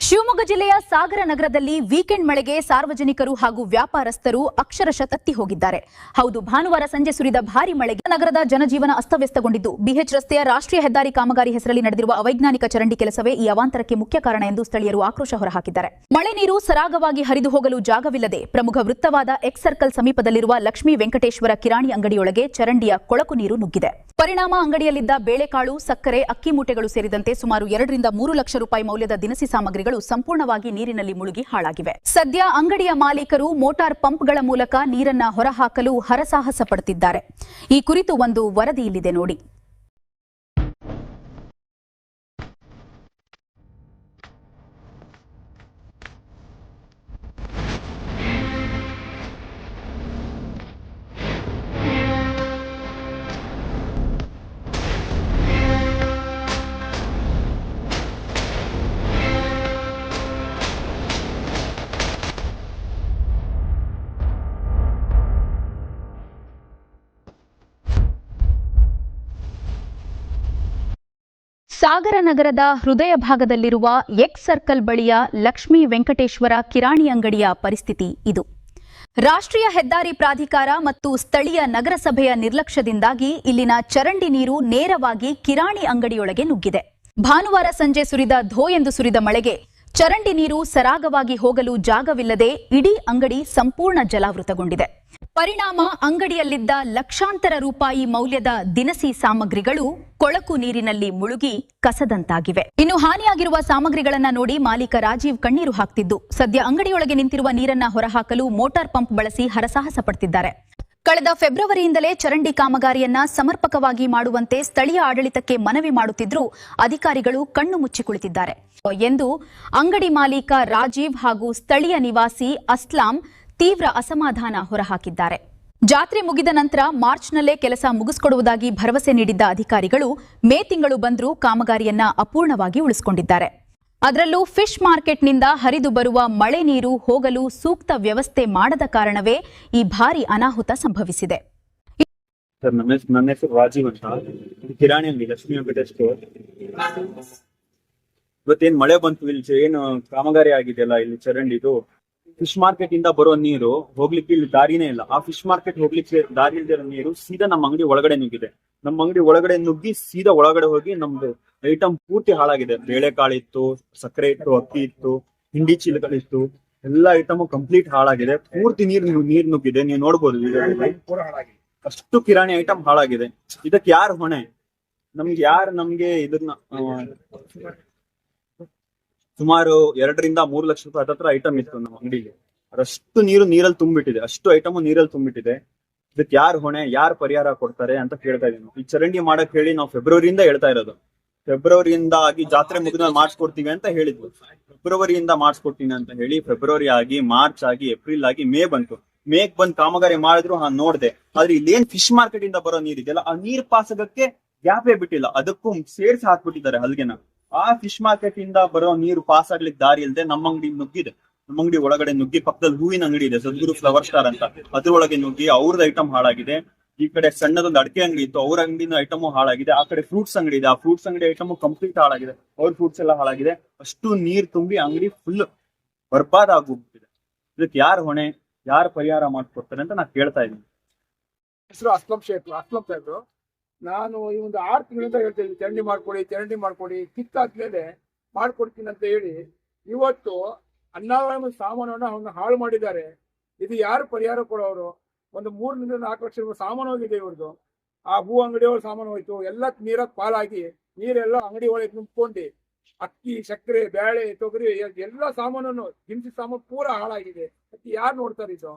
ಶಿವಮೊಗ್ಗ ಜಿಲ್ಲೆಯ ಸಾಗರ ನಗರದಲ್ಲಿ ವೀಕೆಂಡ್ ಮಳೆಗೆ ಸಾರ್ವಜನಿಕರು ಹಾಗೂ ವ್ಯಾಪಾರಸ್ಥರು ಅಕ್ಷರಶಃ ತತ್ತಿ ಹೋಗಿದ್ದಾರೆ. ಹೌದು, ಭಾನುವಾರ ಸಂಜೆ ಸುರಿದ ಭಾರಿ ಮಳೆಗೆ ನಗರದ ಜನಜೀವನ ಅಸ್ತವ್ಯಸ್ತಗೊಂಡಿದ್ದು, ಬಿಎಚ್ ರಸ್ತೆಯ ರಾಷ್ಟ್ರೀಯ ಹೆದ್ದಾರಿ ಕಾಮಗಾರಿ ಹೆಸರಲ್ಲಿ ನಡೆದಿರುವ ಅವೈಜ್ಞಾನಿಕ ಚರಂಡಿ ಕೆಲಸವೇ ಈ ಅವಾಂತರಕ್ಕೆ ಮುಖ್ಯ ಕಾರಣ ಎಂದು ಸ್ಥಳೀಯರು ಆಕ್ರೋಶ ಹೊರಹಾಕಿದ್ದಾರೆ. ಮಳೆ ನೀರು ಸರಾಗವಾಗಿ ಹರಿದು ಹೋಗಲು ಜಾಗವಿಲ್ಲದೆ ಪ್ರಮುಖ ವೃತ್ತವಾದ ಎಕ್ಸ್ ಸರ್ಕಲ್ ಸಮೀಪದಲ್ಲಿರುವ ಲಕ್ಷ್ಮೀ ವೆಂಕಟೇಶ್ವರ ಕಿರಾಣಿ ಅಂಗಡಿಯೊಳಗೆ ಚರಂಡಿಯ ಕೊಳಕು ನೀರು ನುಗ್ಗಿದೆ. ಪರಿಣಾಮ ಅಂಗಡಿಯಲ್ಲಿದ್ದ ಬೇಳೆಕಾಳು, ಸಕ್ಕರೆ, ಅಕ್ಕಿ ಮೂಟೆಗಳು ಸೇರಿದಂತೆ ಸುಮಾರು 2 ರಿಂದ 3 ಲಕ್ಷ ರೂಪಾಯಿ ಮೌಲ್ಯದ ದಿನಸಿ ಸಾಮಗ್ರಿಗಳು ಸಂಪೂರ್ಣವಾಗಿ ನೀರಿನಲ್ಲಿ ಮುಳುಗಿ ಹಾಳಾಗಿವೆ. ಸದ್ಯ ಅಂಗಡಿಯ ಮಾಲೀಕರು ಮೋಟಾರ್ ಪಂಪ್ಗಳ ಮೂಲಕ ನೀರನ್ನ ಹೊರಹಾಕಲು ಹರಸಾಹಸ ಪಡುತ್ತಿದ್ದಾರೆ. ಈ ಕುರಿತು ಒಂದು ವರದಿ ಇಲ್ಲಿದೆ ನೋಡಿ. ಸಾಗರ ನಗರದ ಹೃದಯ ಭಾಗದಲ್ಲಿರುವ ಎಕ್ಸ್ ಸರ್ಕಲ್ ಬಳಿಯ ಲಕ್ಷ್ಮೀ ವೆಂಕಟೇಶ್ವರ ಕಿರಾಣಿ ಅಂಗಡಿಯ ಪರಿಸ್ಥಿತಿ ಇದು. ರಾಷ್ಟ್ರೀಯ ಹೆದ್ದಾರಿ ಪ್ರಾಧಿಕಾರ ಮತ್ತು ಸ್ಥಳೀಯ ನಗರಸಭೆಯ ನಿರ್ಲಕ್ಷ್ಯದಿಂದಾಗಿ ಇಲ್ಲಿನ ಚರಂಡಿ ನೀರು ನೇರವಾಗಿ ಕಿರಾಣಿ ಅಂಗಡಿಯೊಳಗೆ ನುಗ್ಗಿದೆ. ಭಾನುವಾರ ಸಂಜೆ ಸುರಿದ ಧೋ ಎಂದು ಸುರಿದ ಮಳೆಗೆ ಚರಂಡಿ ನೀರು ಸರಾಗವಾಗಿ ಹೋಗಲು ಜಾಗವಿಲ್ಲದೆ ಇಡೀ ಅಂಗಡಿ ಸಂಪೂರ್ಣ ಜಲಾವೃತಗೊಂಡಿದೆ. ಪರಿಣಾಮ ಅಂಗಡಿಯಲ್ಲಿದ್ದ ಲಕ್ಷಾಂತರ ರೂಪಾಯಿ ಮೌಲ್ಯದ ದಿನಸಿ ಸಾಮಗ್ರಿಗಳು ಕೊಳಕು ನೀರಿನಲ್ಲಿ ಮುಳುಗಿ ಕಸದಂತಾಗಿವೆ. ಇನ್ನು ಹಾನಿಯಾಗಿರುವ ಸಾಮಗ್ರಿಗಳನ್ನ ನೋಡಿ ಮಾಲೀಕ ರಾಜೀವ್ ಕಣ್ಣೀರು ಹಾಕ್ತಿದ್ದು, ಸದ್ಯ ಅಂಗಡಿಯೊಳಗೆ ನಿಂತಿರುವ ನೀರನ್ನ ಹೊರಹಾಕಲು ಮೋಟಾರ್ ಪಂಪ್ ಬಳಸಿ ಹರಸಾಹಸ ಪಡುತ್ತಿದ್ದಾರೆ. ಕಳೆದ ಫೆಬ್ರವರಿಯಿಂದಲೇ ಚರಂಡಿ ಕಾಮಗಾರಿಯನ್ನ ಸಮರ್ಪಕವಾಗಿ ಮಾಡುವಂತೆ ಸ್ಥಳೀಯ ಆಡಳಿತಕ್ಕೆ ಮನವಿ ಮಾಡುತ್ತಿದ್ದರೂ ಅಧಿಕಾರಿಗಳು ಕಣ್ಣು ಮುಚ್ಚಿ ಕುಳಿತಿದ್ದಾರೆ ಎಂದು ಅಂಗಡಿ ಮಾಲೀಕ ರಾಜೀವ್ ಹಾಗೂ ಸ್ಥಳೀಯ ನಿವಾಸಿ ಅಸ್ಲಾಂ ತೀವ್ರ ಅಸಮಾಧಾನ ಹೊರಹಾಕಿದ್ದಾರೆ. ಜಾತ್ರೆ ಮುಗಿದ ನಂತರ ಮಾರ್ಚ್ನಲ್ಲೇ ಕೆಲಸ ಮುಗಿಸಿಕೊಡುವುದಾಗಿ ಭರವಸೆ ನೀಡಿದ್ದ ಅಧಿಕಾರಿಗಳು ಮೇ ತಿಂಗಳು ಬಂದರೂ ಕಾಮಗಾರಿಯನ್ನ ಅಪೂರ್ಣವಾಗಿ ಉಳಿಸಿಕೊಂಡಿದ್ದಾರೆ. ಅದರಲ್ಲೂ ಫಿಶ್ ಮಾರ್ಕೆಟ್ನಿಂದ ಹರಿದು ಬರುವ ಮಳೆ ನೀರು ಹೋಗಲು ಸೂಕ್ತ ವ್ಯವಸ್ಥೆ ಮಾಡದ ಕಾರಣವೇ ಈ ಭಾರಿ ಅನಾಹುತ ಸಂಭವಿಸಿದೆ. ಸರ್, ನನ್ನ ಹೆಸರು ರಾಜೀವ್ ಅಂತ, ಕಿರಾಣಿ ಅಂಗಡಿ ಲಕ್ಷ್ಮೀ ವೆಂಕಟೇಶ್ವರ. ಇವತ್ತೇನ್ ಮಳೆ ಬಂತು, ಇಲ್ಲಿ ಏನು ಕಾಮಗಾರಿ ಆಗಿದೆಯಲ್ಲ, ಇಲ್ಲಿ ಚರಂಡಿದು ಫಿಶ್ ಮಾರ್ಕೆಟ್ ಇಂದ ಬರೋ ನೀರು ಹೋಗ್ಲಿಕ್ಕೆ ಇಲ್ಲಿ ದಾರಿನೇ ಇಲ್ಲ. ಆ ಫಿಶ್ ಮಾರ್ಕೆಟ್ ಹೋಗ್ಲಿಕ್ಕೆ ದಾರಿ ಇಲ್ದಿರೋ ನೀರು ಸೀದಾ ನಮ್ಮ ಅಂಗಡಿ ಒಳಗಡೆ ನುಗ್ಗಿದೆ. ನಮ್ಮ ಅಂಗಡಿ ಒಳಗಡೆ ನುಗ್ಗಿ ಸೀದಾ ಒಳಗಡೆ ಹೋಗಿ ನಮ್ದು ಐಟಮ್ ಪೂರ್ತಿ ಹಾಳಾಗಿದೆ. ಬೇಳೆಕಾಳಿತ್ತು, ಸಕ್ಕರೆ ಇತ್ತು, ಅಕ್ಕಿ ಇತ್ತು, ಹಿಂಡಿ ಚೀಲಗಳಿತ್ತು, ಎಲ್ಲಾ ಐಟಮ್ ಕಂಪ್ಲೀಟ್ ಹಾಳಾಗಿದೆ. ಪೂರ್ತಿ ನೀರ್ ನುಗ್ಗಿದೆ. ನೀವು ನೋಡ್ಬೋದು ವಿಡಿಯೋದಲ್ಲಿ. ಅಷ್ಟು ಕಿರಾಣಿ ಐಟಮ್ ಹಾಳಾಗಿದೆ. ಇದಕ್ಕೆ ಯಾರು ಹೊಣೆ? ನಮ್ಗೆ ಇದನ್ನ ಸುಮಾರು 2 ರಿಂದ 3 ಲಕ್ಷ ರೂಪಾಯಿ ಹತ್ರ ಐಟಮ್ ಇತ್ತು ನಮ್ಮ ಅಂಗಡಿಗೆ. ಅಷ್ಟು ನೀರಲ್ಲಿ ತುಂಬಿಟ್ಟಿದೆ. ಅಷ್ಟು ಐಟಮ್ ನೀರಲ್ಲಿ ತುಂಬಿಟ್ಟಿದೆ. ಇದಕ್ಕೆ ಯಾರು ಹೊಣೆ, ಯಾರು ಪರಿಹಾರ ಕೊಡ್ತಾರೆ ಅಂತ ಕೇಳ್ತಾ ಇದೀವಿ. ಈ ಚರಂಡಿ ಮಾಡಕ್ ಹೇಳಿ ನಾವು ಫೆಬ್ರವರಿಯಿಂದ ಹೇಳ್ತಾ ಇರೋದು. ಫೆಬ್ರವರಿಯಿಂದ ಆಗಿ ಜಾತ್ರೆ ಮುಗಿದ ಮಾಡಿಸ್ಕೊಡ್ತೀವಿ ಅಂತ ಹೇಳಿದ್ವಿ. ಫೆಬ್ರವರಿಯಿಂದ ಮಾಡಿಸ್ಕೊಡ್ತೀನಿ ಅಂತ ಹೇಳಿ ಫೆಬ್ರವರಿ ಆಗಿ, ಮಾರ್ಚ್ ಆಗಿ, ಏಪ್ರಿಲ್ ಆಗಿ, ಮೇ ಬಂತು. ಮೇಗ್ ಬಂದ್ ಕಾಮಗಾರಿ ಮಾಡಿದ್ರು ನೋಡ್ದೆ. ಆದ್ರೆ ಇಲ್ಲೇನ್ ಫಿಶ್ ಮಾರ್ಕೆಟ್ ಇಂದ ಬರೋ ನೀರ್ ಇದೆಯಲ್ಲ, ಆ ನೀರ್ ಪಾಸಗಕ್ಕೆ ಗ್ಯಾಪೇ ಬಿಟ್ಟಿಲ್ಲ. ಅದಕ್ಕೂ ಸೇರ್ಸಿ ಹಾಕ್ಬಿಟ್ಟಿದ್ದಾರೆ ಹಲ್ಗೆನ. ಆ ಫಿಶ್ ಮಾರ್ಕೆಟ್ ಇಂದ ಬರೋ ನೀರು ಪಾಸ್ ಆಗ್ಲಿಕ್ಕೆ ದಾರಿ ಇಲ್ಲದೆ ನಮ್ಮ ಅಂಗಡಿ ನುಗ್ಗಿದೆ. ನಮ್ಮ ಅಂಗಡಿ ಒಳಗಡೆ ನುಗ್ಗಿ ಪಕ್ಕದಲ್ಲಿ ಹೂವಿನ ಅಂಗಡಿ ಇದೆ, ಸದ್ಗುರು ಫ್ಲವರ್ ಸ್ಟಾರ್ ಅಂತ, ಅದ್ರೊಳಗೆ ನುಗ್ಗಿ ಅವ್ರದ್ದು ಐಟಮ್ ಹಾಳಾಗಿದೆ. ಈ ಕಡೆ ಸಣ್ಣದೊಂದು ಅಡಿಕೆ ಅಂಗಡಿ ಇತ್ತು, ಅವ್ರ ಅಂಗಡಿನ ಐಟಮ್ ಹಾಳಾಗಿದೆ. ಆ ಕಡೆ ಫ್ರೂಟ್ಸ್ ಅಂಗಡಿ ಇದೆ, ಆ ಫ್ರೂಟ್ಸ್ ಅಂಗಡಿ ಐಟಮ್ ಕಂಪ್ಲೀಟ್ ಹಾಳಾಗಿದೆ. ಅವ್ರ ಫ್ರೂಟ್ಸ್ ಎಲ್ಲ ಹಾಳಾಗಿದೆ. ಅಷ್ಟು ನೀರ್ ತುಂಬಿ ಅಂಗಡಿ ಫುಲ್ ಬರ್ಬಾದ್ ಆಗೋಗ್ಬಿಟ್ಟಿದೆ. ಇದಕ್ಕೆ ಯಾರು ಹೊಣೆ, ಯಾರು ಪರಿಹಾರ ಮಾಡ್ಕೊಡ್ತಾರೆ ಅಂತ ನಾನು ಕೇಳ್ತಾ ಇದ್ದೀನಿ. ಹೆಸರು ಅಸ್ಲಂ ಸಾಹೇಬ್ರು. ನಾನು ಈ ಒಂದು 6 ತಿಂಗಳಿಂದ ಹೇಳ್ತೀನಿ, ಚರಂಡಿ ಮಾಡ್ಕೊಡಿ, ಕಿತ್ತಾದ್ಮೇಲೆ ಮಾಡ್ಕೊಡ್ತೀನಿ ಅಂತ ಹೇಳಿ ಇವತ್ತು ಅನ್ನಾವರಣ ಸಾಮಾನವನ್ನ ಹಾಳು ಮಾಡಿದ್ದಾರೆ. ಇದು ಯಾರು ಪರಿಹಾರ ಕೊಡೋರು? ಒಂದು 3 ರಿಂದ 4 ಲಕ್ಷ ರೂಪಾಯಿ ಸಾಮಾನು ಹೋಗಿದೆ ಇವ್ರದ್ದು. ಆ ಹೂ ಅಂಗಡಿಯವ್ರ ಸಾಮಾನು ಹೋಯ್ತು. ಎಲ್ಲ ನೀರಾಗ ಪಾಲಾಗಿ ನೀರೆಲ್ಲ ಅಂಗಡಿ ಒಳಗೆ ನಿಂತ್ಕೊಂಡು ಅಕ್ಕಿ, ಸಕ್ಕರೆ, ಬೇಳೆ, ತೊಗರಿ ಎಲ್ಲ ಸಾಮಾನನ್ನು ದಿನಸಿ ಸಾಮಾನು ಪೂರಾ ಹಾಳಾಗಿದೆ. ಅದಕ್ಕೆ ಯಾರು ನೋಡ್ತಾರೆ? ಇದು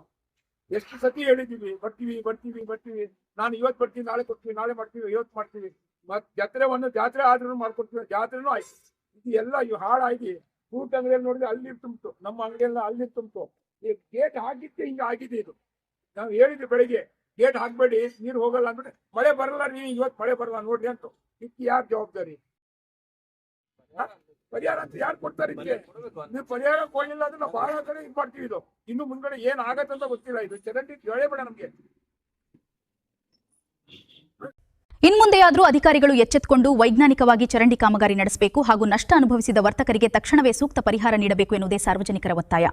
ಎಷ್ಟು ಸತಿ ಹೇಳಿದೀವಿ, ಬರ್ತೀವಿ. ನಾನು ಇವತ್ತು ಬರ್ತೀನಿ, ನಾಳೆ ಕೊಡ್ತೀವಿ, ನಾಳೆ ಮಾಡ್ತೀವಿ, ಇವತ್ತು ಮಾಡ್ತೀವಿ. ಜಾತ್ರೆ ಆದ್ರೂ ಮಾಡ್ಕೊಡ್ತೀವಿ. ಜಾತ್ರೆನೂ ಆಯ್ತು. ಇದು ಎಲ್ಲ ಇವು ಹಾಳಾಗಿ ಫ್ರೂಟ್ ಅಂಗಡಿಯಲ್ಲಿ ನೋಡಿದ್ರೆ ಅಲ್ಲಿ ತುಂಬಿತು, ನಮ್ಮ ಅಂಗಡಿಯೆಲ್ಲ ಅಲ್ಲಿ ತುಂಬಿತು. ಈ ಗೇಟ್ ಹಾಕಿದ್ದೆ ಹಿಂಗೆ ಆಗಿದೆ. ಇದು ನಾವು ಹೇಳಿದ್ವಿ ಬೆಳಿಗ್ಗೆ, ಗೇಟ್ ಹಾಕ್ಬೇಡಿ, ನೀರು ಹೋಗಲ್ಲ ಅಂದ್ಬಿಟ್ಟು ಮಳೆ ಬರಲ್ಲ, ಇವತ್ತು ಮಳೆ ಬರಲ್ಲ ನೋಡ್ರಿ ಅಂತ. ಇದಕ್ಕೆ ಯಾರು ಜವಾಬ್ದಾರಿ? ಪರಿಹಾರ ಅಂತ ಯಾರು ಕೊಡ್ತಾರೆ? ನೀವು ಪರಿಹಾರ ಕೊಡಲಿಲ್ಲ ಅಂದ್ರೆ ನಾವು ಬಹಳ ಕಡೆ ಇದು ಮಾಡ್ತೀವಿ. ಇದು ಇನ್ನು ಮುಂದ್ಗಡೆ ಏನ್ ಆಗತ್ತಂತ ಗೊತ್ತಿಲ್ಲ. ಇದು ಚರಂಡಿ ಹೇಳೇ ಬೇಡ ನಮ್ಗೆ. ಇನ್ಮುಂದೆಯಾದರೂ ಅಧಿಕಾರಿಗಳು ಎಚ್ಚೆತ್ತುಕೊಂಡು ವೈಜ್ಞಾನಿಕವಾಗಿ ಚರಂಡಿ ಕಾಮಗಾರಿ ನಡೆಸಬೇಕು ಹಾಗೂ ನಷ್ಟ ಅನುಭವಿಸಿದ ವರ್ತಕರಿಗೆ ತಕ್ಷಣವೇ ಸೂಕ್ತ ಪರಿಹಾರ ನೀಡಬೇಕು ಎನ್ನುವುದೇ ಸಾರ್ವಜನಿಕರ ಒತ್ತಾಯ.